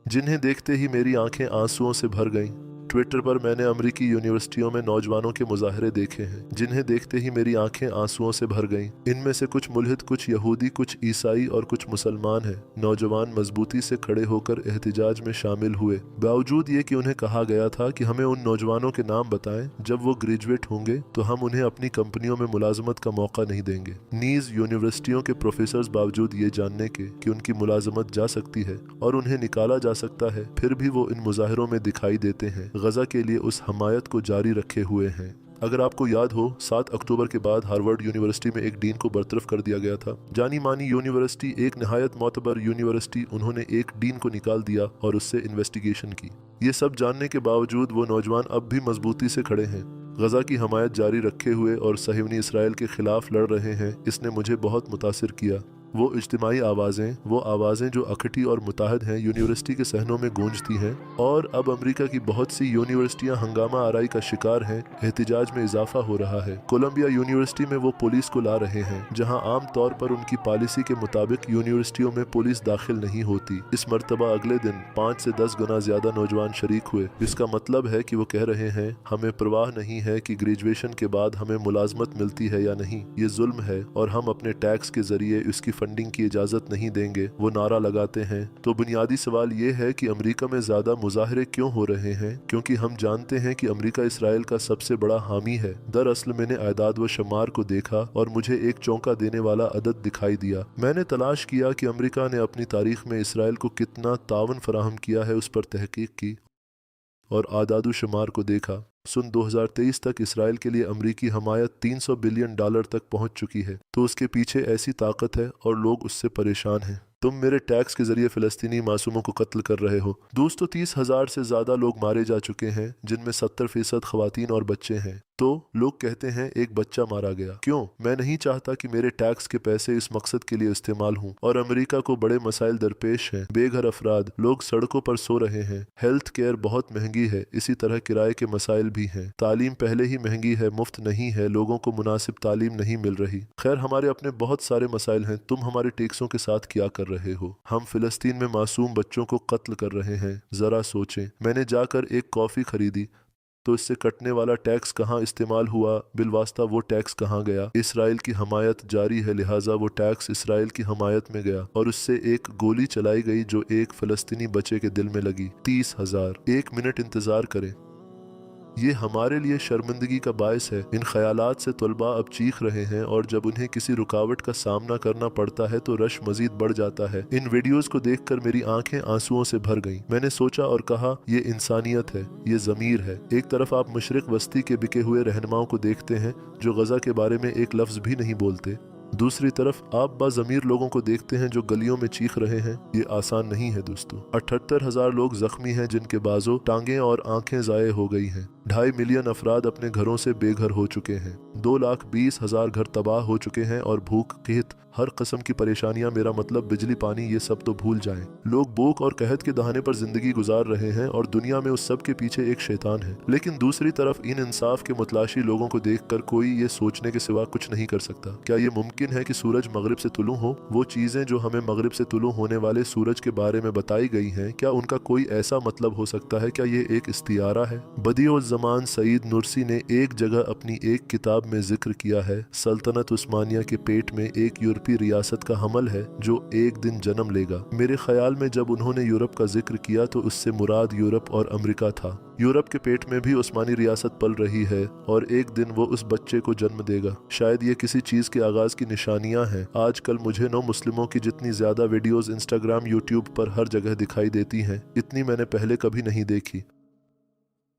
जिन्हें देखते ही मेरी आंखें आंसुओं से भर गईं। ट्विटर पर मैंने अमेरिकी यूनिवर्सिटियों में नौजवानों के मुजाहरे देखे हैं, जिन्हें देखते ही मेरी आंखें आंसुओं से भर गईं। इनमें से कुछ मुल्हिद, कुछ यहूदी, कुछ ईसाई और कुछ मुसलमान हैं। नौजवान मजबूती से खड़े होकर एहतिजाज में शामिल हुए, बावजूद ये कि उन्हें कहा गया था कि हमें उन नौजवानों के नाम बताएं, जब वो ग्रेजुएट होंगे तो हम उन्हें अपनी कंपनियों में मुलाजमत का मौका नहीं देंगे। नीज यूनिवर्सिटियों के प्रोफेसर बावजूद ये जानने के कि उनकी मुलाजमत जा सकती है और उन्हें निकाला जा सकता है, फिर भी वो इन मुजाहिरों में दिखाई देते हैं, गजा के लिए उस हमायत को जारी रखे हुए हैं। अगर आपको याद हो, 7 अक्टूबर के बाद हार्वर्ड यूनिवर्सिटी में एक डीन को बरतरफ कर दिया गया था। जानी मानी यूनिवर्सिटी, एक निहायत मोतबर यूनिवर्सिटी, उन्होंने एक डीन को निकाल दिया और उससे इन्वेस्टिगेशन की। ये सब जानने के बावजूद वो नौजवान अब भी मजबूती से खड़े हैं, गजा की हमायत जारी रखे हुए और सहीवनी इसराइल के खिलाफ लड़ रहे हैं। इसने मुझे बहुत मुतासिर किया। वो इज्तिमाई आवाज़ें, वो आवाज़ें जो अकठी और मुताहिद हैं, यूनिवर्सिटी के सहनों में गूंजती हैं। और अब अमेरिका की बहुत सी यूनिवर्सिटियां हंगामा आराई का शिकार हैं। एहतिजाज में इजाफा हो रहा है। कोलंबिया यूनिवर्सिटी में वो पुलिस को ला रहे हैं, जहां आम तौर पर उनकी पॉलिसी के मुताबिक यूनिवर्सिटियों में पुलिस दाखिल नहीं होती। इस मरतबा अगले दिन 5 से 10 गुना ज्यादा नौजवान शरीक हुए। इसका मतलब है कि वो कह रहे हैं, हमें परवाह नहीं है कि ग्रेजुएशन के बाद हमें मुलाजमत मिलती है या नहीं, ये जुल्म है और हम अपने टैक्स के जरिए इसकी फंडिंग की इजाजत नहीं देंगे। वो नारा लगाते हैं। तो बुनियादी सवाल ये है कि अमेरिका में ज्यादा मुजाहरे क्यों हो रहे हैं? क्योंकि हम जानते हैं कि अमेरिका इसराइल का सबसे बड़ा हामी है। दरअसल मैंने आदाद व शुमार को देखा और मुझे एक चौंका देने वाला अदद दिखाई दिया। मैंने तलाश किया कि अमेरिका ने अपनी तारीख में इसराइल को कितना तावन फराहम किया है, उस पर तहकीक की और आदाद शुमार को देखा। सन 2023 तक इसराइल के लिए अमरीकी हमायत $300 बिलियन तक पहुंच चुकी है। तो उसके पीछे ऐसी ताकत है और लोग उससे परेशान हैं। तुम मेरे टैक्स के जरिए फिलिस्तीनी मासूमों को कत्ल कर रहे हो। दोस्तों, 30,000 से ज्यादा लोग मारे जा चुके हैं, जिनमें 70% खवातीन और बच्चे हैं। तो लोग कहते हैं एक बच्चा मारा गया। क्यों? मैं नहीं चाहता कि मेरे टैक्स के पैसे इस मकसद के लिए इस्तेमाल हों। और अमेरिका को बड़े मसाइल दरपेश हैं। बेघर अफराद, लोग सड़कों पर सो रहे हैं। हेल्थ केयर बहुत महंगी है। इसी तरह किराए के मसाइल भी हैं। तालीम पहले ही महंगी है, मुफ्त नहीं है। लोगों को मुनासिब तालीम नहीं मिल रही। खैर, हमारे अपने बहुत सारे मसाइल हैं। तुम हमारे टैक्सों के साथ क्या कर रहे हो? हम फिलिस्तीन में मासूम बच्चों को कत्ल कर रहे हैं। जरा सोचें। मैंने जाकर एक कॉफी खरीदी तो इससे कटने वाला टैक्स कहाँ इस्तेमाल हुआ? बिलवास्ता वो टैक्स कहाँ गया? इसराइल की हमायत जारी है, लिहाजा वो टैक्स इसराइल की हमायत में गया और उससे एक गोली चलाई गई जो एक फलस्तीनी बच्चे के दिल में लगी। 30,000। 1 मिनट इंतजार करें। ये हमारे लिए शर्मिंदगी का बायस है। इन ख्यालात से तलबा अब चीख रहे हैं और जब उन्हें किसी रुकावट का सामना करना पड़ता है तो रश मजीद बढ़ जाता है। इन वीडियोस को देखकर मेरी आंखें आंसुओं से भर गईं। मैंने सोचा और कहा, ये इंसानियत है, ये ज़मीर है। एक तरफ आप मशरिक वस्ती के बिके हुए रहनुमाओं को देखते हैं जो गजा के बारे में एक लफ्ज़ भी नहीं बोलते। दूसरी तरफ आप बाज़मीर लोगों को देखते हैं जो गलियों में चीख रहे हैं। ये आसान नहीं है दोस्तों। 78,000 लोग जख्मी हैं, जिनके बाजों, टांगें और आंखें ज़ाये हो गई हैं। 2.5 मिलियन अफराद अपने घरों से बेघर हो चुके हैं। 2,20,000 घर तबाह हो चुके हैं और भूख, क़हत, हर किस्म की परेशानियां, मेरा मतलब बिजली, पानी, ये सब तो भूल जाएं। लोग भूख और कहत के दहाने पर जिंदगी गुजार रहे हैं और दुनिया में उस सब के पीछे एक शैतान है। लेकिन दूसरी तरफ इन इंसाफ के मुतलाशी लोगों को देखकर कोई ये सोचने के सिवा कुछ नहीं कर सकता, क्या ये मुमकिन है कि सूरज मगरिब से तुलू हो? वो चीजें जो हमें मगरिब से तुलू होने वाले सूरज के बारे में बताई गई हैं, क्या उनका कोई ऐसा मतलब हो सकता है? क्या ये एक इस्तियारा है? बदिउल ज़मान सईद नुरसी ने एक जगह अपनी एक किताब में जिक्र किया है, सल्तनत उस्मानिया के पेट में एक यूरोपीय रियासत का हमल है जो एक दिन जन्म लेगा। मेरे ख्याल में जब उन्होंने यूरोप का जिक्र किया तो उससे मुराद यूरोप और अमेरिका था। यूरोप के पेट में भी उस्मानी रियासत पल रही है और एक दिन वो उस बच्चे को जन्म देगा। शायद ये किसी चीज के आगाज की निशानियां हैं। आजकल मुझे नौ मुस्लिमों की जितनी ज्यादा वीडियोस इंस्टाग्राम, यूट्यूब पर हर जगह दिखाई देती हैं, इतनी मैंने पहले कभी नहीं देखी।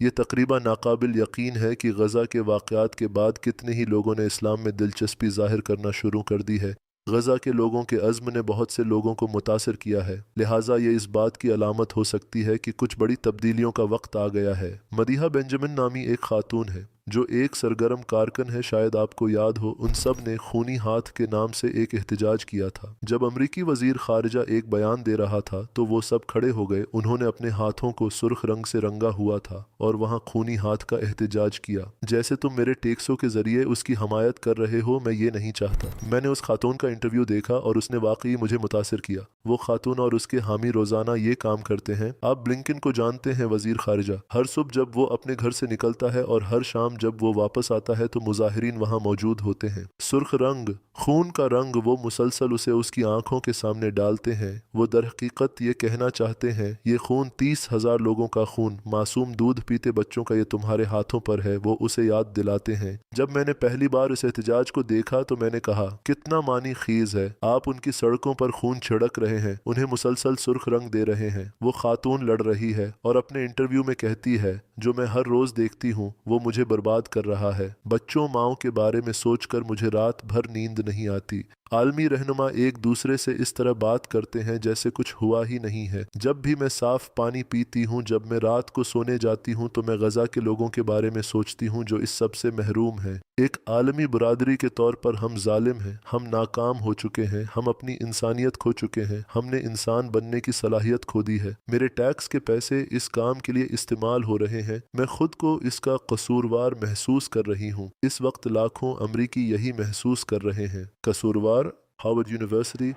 ये तकरीबन नाकाबिल यकीन है कि गजा के वाक़यात के बाद कितने ही लोगों ने इस्लाम में दिलचस्पी जाहिर करना शुरू कर दी है। गजा के लोगों के अज़्म ने बहुत से लोगों को मुतासिर किया है, लिहाजा ये इस बात की अलामत हो सकती है कि कुछ बड़ी तब्दीलियों का वक्त आ गया है। मदीहा बेंजामिन नामी एक खातून है। जो एक सरगर्म कारकन है, शायद आपको याद हो, उन सब ने खूनी हाथ के नाम से एक एहतजाज किया था। जब अमरीकी वजीर खारिजा एक बयान दे रहा था तो वो सब खड़े हो गए। उन्होंने अपने हाथों को सुर्ख रंग से रंगा हुआ था और वहाँ खूनी हाथ का एहतजाज किया। जैसे तुम मेरे टेक्सों के जरिए उसकी हमायत कर रहे हो, मैं ये नहीं चाहता। मैंने उस खातून का इंटरव्यू देखा और उसने वाकई मुझे मुतासिर किया। वो खातून और उसके हामी रोजाना ये काम करते हैं। आप ब्लिंकन को जानते हैं, वजीर खारिजा। हर सुबह जब वो अपने घर से निकलता है और हर शाम जब वो वापस आता है तो मुजाहिरीन वहाँ मौजूद होते हैं। सुर्ख रंग, खून का रंग वो मुसलसल उसे उसकी आंखों के सामने डालते हैं। वो दर हकीकत ये कहना चाहते हैं, ये खून 30,000 लोगों का खून, मासूम दूध पीते बच्चों का ये तुम्हारे हाथों पर है। वो उसे याद दिलाते हैं। जब मैंने पहली बार इस एहतजाज को देखा तो मैंने कहा, कितना मानी खीज है। आप उनकी सड़कों पर खून छिड़क रहे हैं, उन्हें मुसलसल सुर्ख रंग दे रहे हैं। वो खातून लड़ रही है और अपने इंटरव्यू में कहती है, जो मैं हर रोज देखती हूँ, वो मुझे बर्बाद कर रहा है। बच्चों माओ के बारे में सोचकर मुझे रात भर नींद नहीं आती। आलमी रहनुमा एक दूसरे से इस तरह बात करते हैं जैसे कुछ हुआ ही नहीं है। जब भी मैं साफ पानी पीती हूँ, जब मैं रात को सोने जाती हूँ, तो मैं गजा के लोगों के बारे में सोचती हूँ जो इस सब से महरूम हैं। एक आलमी बरादरी के तौर पर हम जालिम हैं, हम नाकाम हो चुके हैं, हम अपनी इंसानियत खो चुके हैं, हमने इंसान बनने की सलाहियत खो दी है। मेरे टैक्स के पैसे इस काम के लिए इस्तेमाल हो रहे हैं। मैं खुद को इसका कसूरवार महसूस कर रही हूँ। इस वक्त लाखों अमरीकी यही महसूस कर रहे हैं। कसूरवार, Harvard university,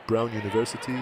brown university,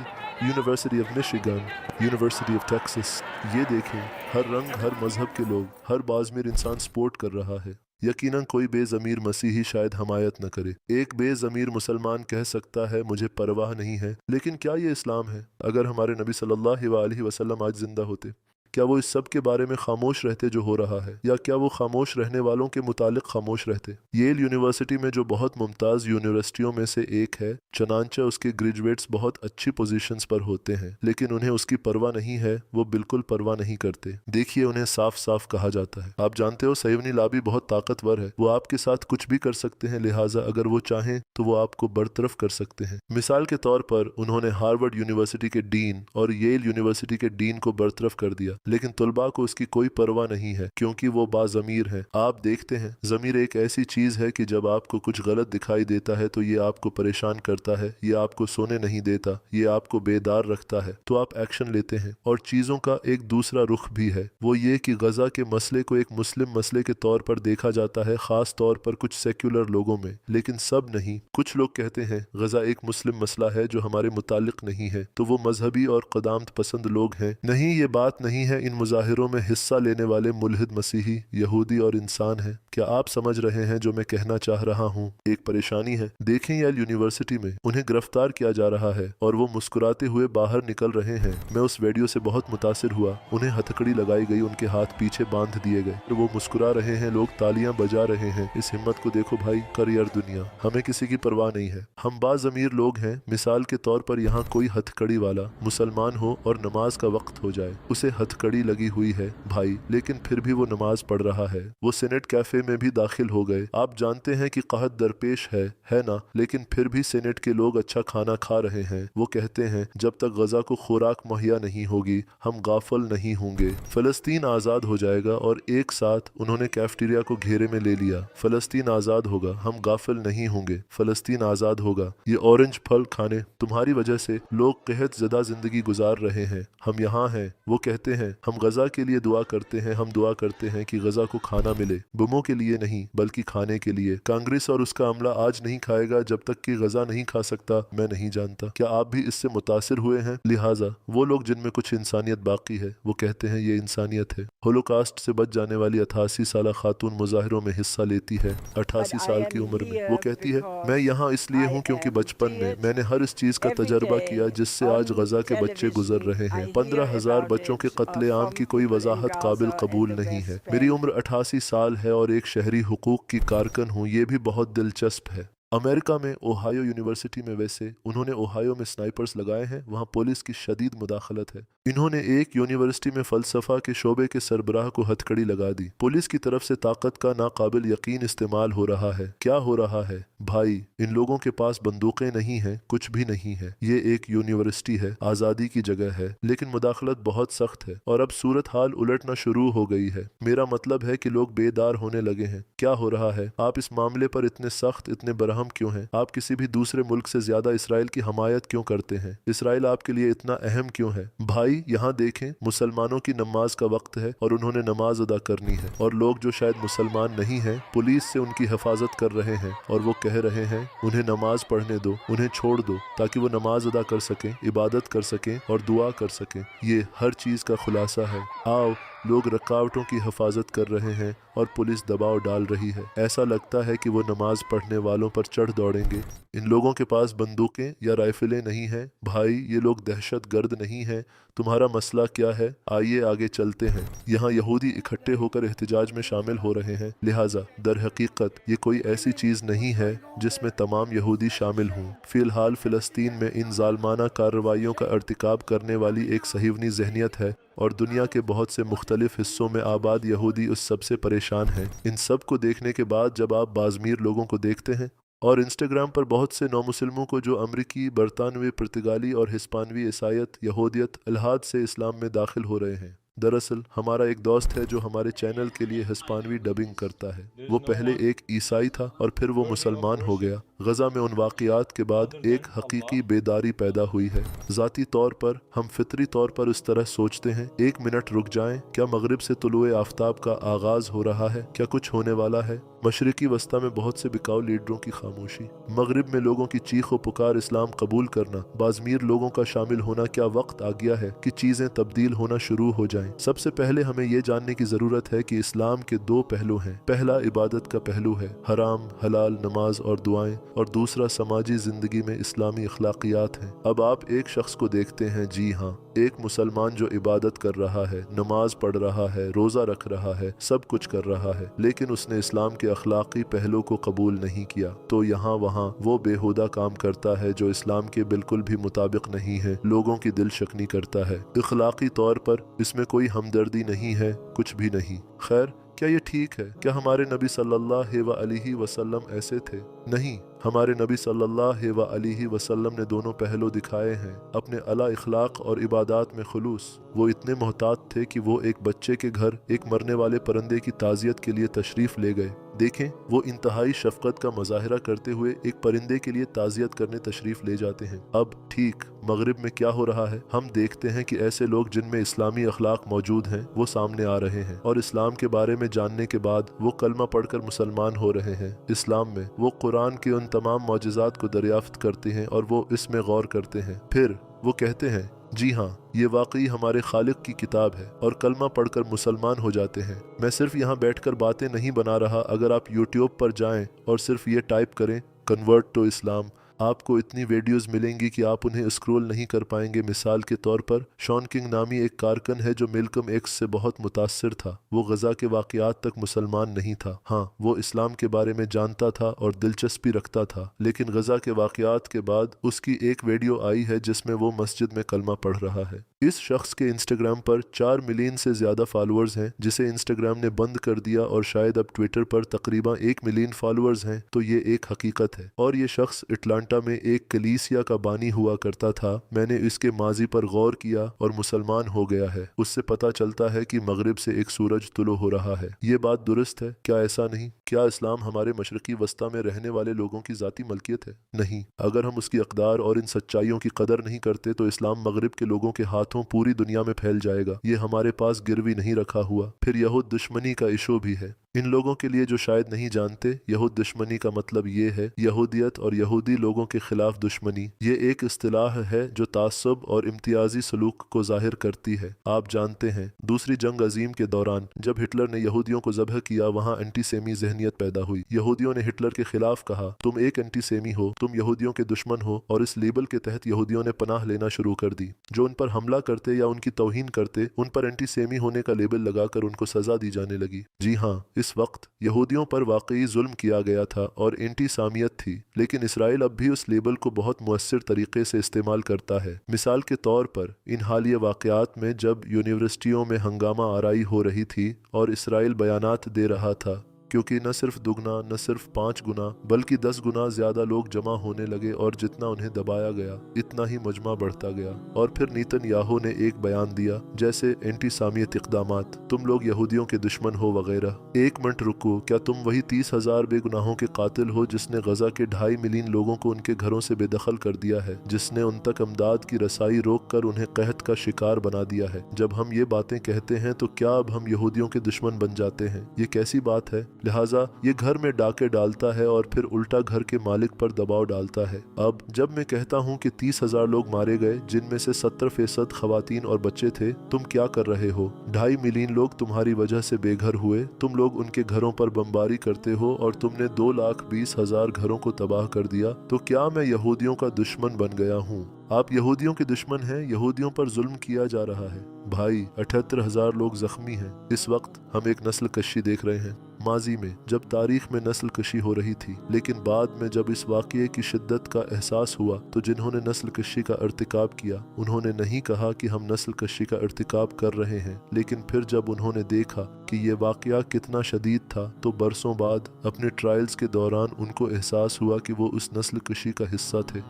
university of Michigan, university of Texas. ये देखें, हर रंग, हर मजहब के लोग, हर बाज़मीर इंसान सपोर्ट कर रहा है। यकीनन कोई बेज़मीर मसीही शायद हमायत न करे। एक बेज़मीर मुसलमान कह सकता है, मुझे परवाह नहीं है। लेकिन क्या ये इस्लाम है? अगर हमारे नबी सल्लल्लाहु अलैहि वसल्लम आज जिंदा होते, क्या वो इस सब के बारे में खामोश रहते जो हो रहा है, या क्या वो खामोश रहने वालों के मुतालिक खामोश रहते? येल यूनिवर्सिटी में जो बहुत मुमताज़ यूनिवर्सिटियों में से एक है, चनांचे उसके ग्रेजुएट्स बहुत अच्छी पोजीशंस पर होते हैं, लेकिन उन्हें उसकी परवाह नहीं है। वो बिल्कुल परवाह नहीं करते। देखिए, उन्हें साफ साफ कहा जाता है। आप जानते हो, सैवनी लाबी बहुत ताकतवर है। वो आपके साथ कुछ भी कर सकते हैं, लिहाजा अगर वो चाहें तो वो आपको बरतरफ कर सकते हैं। मिसाल के तौर पर उन्होंने हार्वर्ड यूनिवर्सिटी के डीन और येल यूनिवर्सिटी के डीन को बरतरफ कर दिया, लेकिन तुलबा को उसकी कोई परवाह नहीं है, क्योंकि वो बाज़मीर हैं। आप देखते हैं, ज़मीर एक ऐसी चीज़ है कि जब आपको कुछ गलत दिखाई देता है तो ये आपको परेशान करता है, ये आपको सोने नहीं देता, ये आपको बेदार रखता है, तो आप एक्शन लेते हैं। और चीज़ों का एक दूसरा रुख भी है, वो ये कि गजा के मसले को एक मुस्लिम मसले के तौर पर देखा जाता है, ख़ास तौर पर कुछ सेक्युलर लोगों में, लेकिन सब नहीं। कुछ लोग कहते हैं गजा एक मुस्लिम मसला है जो हमारे मुतालिक नहीं है, तो वो मजहबी और क़दामत पसंद लोग हैं। नहीं, ये बात नहीं है। इन मुजाहिरों में हिस्सा लेने वाले मुल्हिद मसीही, यहूदी और इंसान हैं। क्या आप समझ रहे हैं जो मैं कहना चाह रहा हूँ? एक परेशानी है। देखें, येल यूनिवर्सिटी में उन्हें गिरफ्तार किया जा रहा है और वो मुस्कुराते हुए बाहर निकल रहे हैं। मैं उस वीडियो से बहुत मुतासिर हुआ। उन्हें हथकड़ी लगाई गई, उनके हाथ पीछे बांध दिए गए, वो मुस्कुरा रहे हैं, लोग तालियां बजा रहे हैं। इस हिम्मत को देखो भाई, कर यार दुनिया, हमें किसी की परवाह नहीं है। हम बाज़मीर लोग हैं। मिसाल के तौर पर यहाँ कोई हथकड़ी वाला मुसलमान हो और नमाज का वक्त हो जाए, उसे हथकड़ी लगी हुई है भाई, लेकिन फिर भी वो नमाज पढ़ रहा है। वो सेनेट कैफे में भी दाखिल हो गए। आप जानते हैं कि कहत दरपेश है ना, लेकिन फिर भी सेनेट के लोग अच्छा खाना खा रहे हैं। वो कहते हैं, जब तक गजा को खुराक मुहैया नहीं होगी, हम गाफल नहीं होंगे। फलस्तीन आज़ाद हो जाएगा, और एक साथ उन्होंने कैफेटेरिया को घेरे में ले लिया। फलस्तीन आज़ाद होगा, हम गाफिल नहीं होंगे। फलस्तीन आज़ाद होगा। ये ऑरेंज फल खाने तुम्हारी वजह से लोग कहत ज़दा जिंदगी गुजार रहे हैं। हम यहाँ हैं। वो कहते हैं, हम गजा के लिए दुआ करते हैं, हम दुआ करते हैं कि गजा को खाना मिले, बमों के लिए नहीं बल्कि खाने के लिए। कांग्रेस और उसका अमला आज नहीं खाएगा जब तक कि गजा नहीं खा सकता। मैं नहीं जानता, क्या आप भी इससे मुतासिर हुए हैं? लिहाजा वो लोग जिनमें कुछ इंसानियत बाकी है, वो कहते हैं ये इंसानियत है। होलोकास्ट से बच जाने वाली 88 साल खातून मुजाहिरों में हिस्सा लेती है, 88 साल की उम्र में। वो कहती है, मैं यहाँ इसलिए हूँ क्योंकि बचपन में मैंने हर इस चीज का तजर्बा किया जिससे आज गजा के बच्चे गुजर रहे हैं। 15,000 बच्चों के कत्ले आम की कोई वजाहत काबिल कबूल नहीं है। मेरी उम्र 88 साल है और एक शहरी हुकूक की कारकन हूँ। ये भी बहुत दिलचस्प है। अमेरिका में ओहायो यूनिवर्सिटी में वैसे उन्होंने ओहायो में स्नाइपर्स लगाए हैं, वहाँ पुलिस की शदीद मुदाखलत है। इन्होंने एक यूनिवर्सिटी में फलसफा के शोबे के सरबराह को हथकड़ी लगा दी। पुलिस की तरफ से ताकत का नाकाबिल यकीन इस्तेमाल हो रहा है। क्या हो रहा है भाई? इन लोगों के पास बंदूकें नहीं हैं, कुछ भी नहीं है। ये एक यूनिवर्सिटी है, आज़ादी की जगह है, लेकिन मुदाखलत बहुत सख्त है और अब सूरत हाल उलटना शुरू हो गई है। मेरा मतलब है कि लोग बेदार होने लगे हैं। क्या हो रहा है? आप इस मामले पर इतने सख्त, इतने बरहम क्यों हैं? आप किसी भी दूसरे मुल्क से ज्यादा इसराइल की हमायत क्यों करते हैं? इसराइल आपके लिए इतना अहम क्यों है? भाई यहाँ देखें, मुसलमानों की नमाज का वक्त है और उन्होंने नमाज अदा करनी है, और लोग जो शायद मुसलमान नहीं हैं पुलिस से उनकी हिफाजत कर रहे हैं और वो कह रहे हैं उन्हें नमाज पढ़ने दो, उन्हें छोड़ दो ताकि वो नमाज अदा कर सकें, इबादत कर सकें और दुआ कर सकें। ये हर चीज़ का खुलासा है। आओ, लोग रुकावटों की हिफाजत कर रहे हैं और पुलिस दबाव डाल रही है। ऐसा लगता है कि वो नमाज पढ़ने वालों पर चढ़ दौड़ेंगे। इन लोगों के पास बंदूकें या राइफलें नहीं हैं। भाई, ये लोग दहशत गर्द नहीं हैं। तुम्हारा मसला क्या है? आइए आगे चलते हैं। यहाँ यहूदी इकट्ठे होकर एहतजाज में शामिल हो रहे हैं, लिहाजा दर हकीकत ये कोई ऐसी चीज़ नहीं है जिसमें तमाम यहूदी शामिल हों। फिलहाल फ़िलिस्तीन में इन जालमाना कार्रवाइयों का अर्तिकाब करने वाली एक सहीवनी जहनियत है और दुनिया के बहुत से मुख्तलिफ हिस्सों में आबाद यहूदी उस सब से परेशान हैं। इन सब को देखने के बाद जब आप बाज़मीर लोगों को देखते हैं और इंस्टाग्राम पर बहुत से नौमुसलमों को जो अमरीकी, बरतानवी, पुर्तगाली और हिस्पानवी ईसाइत, यहूदियत, इल्हाद से इस्लाम में दाखिल हो रहे हैं। दरअसल हमारा एक दोस्त है जो हमारे चैनल के लिए हिस्पानवी डबिंग करता है। वो पहले एक ईसाई था और फिर वो मुसलमान हो गया। गजा में उन वाक़यात के बाद एक हकीकी बेदारी पैदा हुई है। ज़ाती तौर पर हम फितरी तौर पर इस तरह सोचते हैं, एक मिनट रुक जाएं, क्या मगरिब से तुलुए आफ्ताब का आगाज़ हो रहा है? क्या कुछ होने वाला है? मशरिकी वस्ता में बहुत से बिकाऊ लीडरों की खामोशी, मगरिब में लोगों की चीख व पुकार इस्लाम कबूल करना, बाज़मीर लोगों का शामिल होना, क्या वक्त आ गया है कि चीज़ें तब्दील होना शुरू हो जाएं? सबसे पहले हमें ये जानने की ज़रूरत है कि इस्लाम के दो पहलू हैं। पहला इबादत का पहलू है, हराम हलाल नमाज और दुआएं, और दूसरा समाजी ज़िंदगी में इस्लामी अखलाकियात हैं। अब आप एक शख्स को देखते हैं, जी हाँ, एक मुसलमान जो इबादत कर रहा है, नमाज पढ़ रहा है, रोज़ा रख रहा है, सब कुछ कर रहा है, लेकिन उसने इस्लाम के अखलाकी पहलू को कबूल नहीं किया। तो यहाँ वहाँ वो बेहुदा काम करता है जो इस्लाम के बिल्कुल भी मुताबिक नहीं है, लोगों की दिल शकनी करता है। अखलाकी तौर पर इसमें कोई हमदर्दी नहीं है, कुछ भी नहीं। खैर, क्या ये ठीक है? क्या हमारे नबी सल्लल्लाहु अलैहि वसल्लम ऐसे थे? नहीं, हमारे नबी सल्लल्लाहु अलैहि वसल्लम ने दोनों पहलू दिखाए हैं। अपने अला इखलाक और इबादात में खुलूस। वो इतने मोहतात थे कि वो एक बच्चे के घर एक मरने वाले परिंदे की ताज़ियत के लिए तशरीफ़ ले गए। देखें, वो इंतहाई शफ़क़त का मुज़ाहिरा करते हुए एक परिंदे के लिए ताज़ियत करने तशरीफ़ ले जाते हैं। अब ठीक मगरिब में क्या हो रहा है? हम देखते हैं कि ऐसे लोग जिनमें इस्लामी अखलाक मौजूद हैं वो सामने आ रहे हैं और इस्लाम के बारे में जानने के बाद वो कलमा पढ़कर मुसलमान हो रहे हैं। इस्लाम में वो कुरान के उन तमाम मौजिज़ात को दरियाफ्त करते हैं और वो इसमें गौर करते हैं। फिर वो कहते हैं, जी हाँ, ये वाकई हमारे खालिक की किताब है, और कलमा पढ़कर मुसलमान हो जाते हैं। मैं सिर्फ यहाँ बैठकर बातें नहीं बना रहा। अगर आप यूट्यूब पर जाएं और सिर्फ ये टाइप करें कन्वर्ट टू इस्लाम, आपको इतनी वीडियोस मिलेंगी कि आप उन्हें स्क्रॉल नहीं कर पाएंगे। मिसाल के तौर पर शॉन किंग नामी एक कारकन है जो मेलकम एक्स से बहुत मुतासिर था। वो गजा के वाक़यात तक मुसलमान नहीं था। हाँ, वो इस्लाम के बारे में जानता था और दिलचस्पी रखता था, लेकिन गजा के वाक़यात के बाद उसकी एक वीडियो आई है जिसमें वो मस्जिद में कलमा पढ़ रहा है। इस शख्स के इंस्टाग्राम पर 4 मिलियन से ज़्यादा फॉलोअर्स हैं, जिसे इंस्टाग्राम ने बंद कर दिया, और शायद अब ट्विटर पर तकरीबन 1 मिलियन फॉलोअर्स हैं। तो ये एक हकीकत है। और ये शख्स अटलांटा में एक कलीसिया का बानी हुआ करता था। मैंने इसके माजी पर गौर किया और मुसलमान हो गया है। उससे पता चलता है कि मगरिब से एक सूरज तुलो हो रहा है। ये बात दुरुस्त है क्या? ऐसा नहीं। क्या इस्लाम हमारे मशरकी वस्ता में रहने वाले लोगों की ज़ाती मलकियत है? नहीं। अगर हम उसकी अक़दार और इन सच्चाइयों की कदर नहीं करते तो इस्लाम मगरिब के लोगों के हाथों पूरी दुनिया में फैल जाएगा। ये हमारे पास गिरवी नहीं रखा हुआ। फिर यहूद दुश्मनी का इशू भी है। इन लोगों के लिए जो शायद नहीं जानते, यहूद दुश्मनी का मतलब ये है यहूदियत और यहूदी लोगों के खिलाफ दुश्मनी। ये एक इस्तिलाह है जो तासुब और इम्तियाजी सलूक को जाहिर करती है। आप जानते हैं, दूसरी जंग अजीम के दौरान जब हिटलर ने यहूदियों को ज़ब्ह किया, वहाँ एंटीसेमी ज़हनियत ज़हनियत पैदा हुई। यहूदियों ने हिटलर के खिलाफ कहा, तुम एक एंटीसेमी हो, तुम यहूदियों के दुश्मन हो, और इस लेबल के तहत यहूदियों ने पनाह लेना शुरू कर दी। जो उन पर हमला करते या उनकी तौहीन करते, उन पर एंटीसेमी होने का लेबल लगाकर उनको सजा दी जाने लगी। जी हाँ, इस वक्त यहूदियों पर वाकई जुल्म किया गया था और एंटीसामियत थी, लेकिन इसराइल अब भी उस लेबल को बहुत मुअस्सिर तरीके से इस्तेमाल करता है। मिसाल के तौर पर इन हालिया वाक़यात में जब यूनिवर्सिटियों में हंगामा आराई हो रही थी और इसराइल बयानात दे रहा था, क्योंकि न सिर्फ दुगना, न सिर्फ 5 गुना, बल्कि 10 गुना ज्यादा लोग जमा होने लगे और जितना उन्हें दबाया गया, इतना ही मजमा बढ़ता गया। और फिर नेतन्याहू ने एक बयान दिया, जैसे एंटीसामियत इक़दामात, तुम लोग यहूदियों के दुश्मन हो वगैरह। एक मिनट रुको, क्या तुम वही 30,000 बेगुनाहों के कातिल हो जिसने गजा के 2.5 मिलियन लोगों को उनके घरों से बेदखल कर दिया है, जिसने उन तक अमदाद की रसाई रोक कर उन्हें कहत का शिकार बना दिया है? जब हम ये बातें कहते हैं तो क्या अब हम यहूदियों के दुश्मन बन जाते हैं? ये कैसी बात है? लिहाजा ये घर में डाके डालता है और फिर उल्टा घर के मालिक पर दबाव डालता है। अब जब मैं कहता हूँ कि 30,000 लोग मारे गए, जिनमें से 70% खवातीन और बच्चे थे, तुम क्या कर रहे हो? 2.5 मिलियन लोग तुम्हारी वजह से बेघर हुए, तुम लोग उनके घरों पर बमबारी करते हो और तुमने 2,20,000 घरों को तबाह कर दिया। तो क्या मैं यहूदियों का दुश्मन बन गया हूँ? आप यहूदियों के दुश्मन हैं। यहूदियों पर जुल्म किया जा रहा है। भाई, 78,000 लोग जख्मी हैं। इस वक्त हम एक नस्ल कशी देख रहे हैं। माजी में जब तारीख में नस्ल कशी हो रही थी, लेकिन बाद में जब इस वाक़ये की शिद्दत का एहसास हुआ तो जिन्होंने नस्ल कशी का अर्तिकाब किया, उन्होंने नहीं कहा कि हम नस्ल कशी का अर्तिकाब कर रहे हैं, लेकिन फिर जब उन्होंने देखा कि ये वाक़या कितना शदीद था, तो बरसों बाद अपने ट्रायल्स के दौरान उनको एहसास हुआ कि वो उस नस्ल कशी का हिस्सा थे।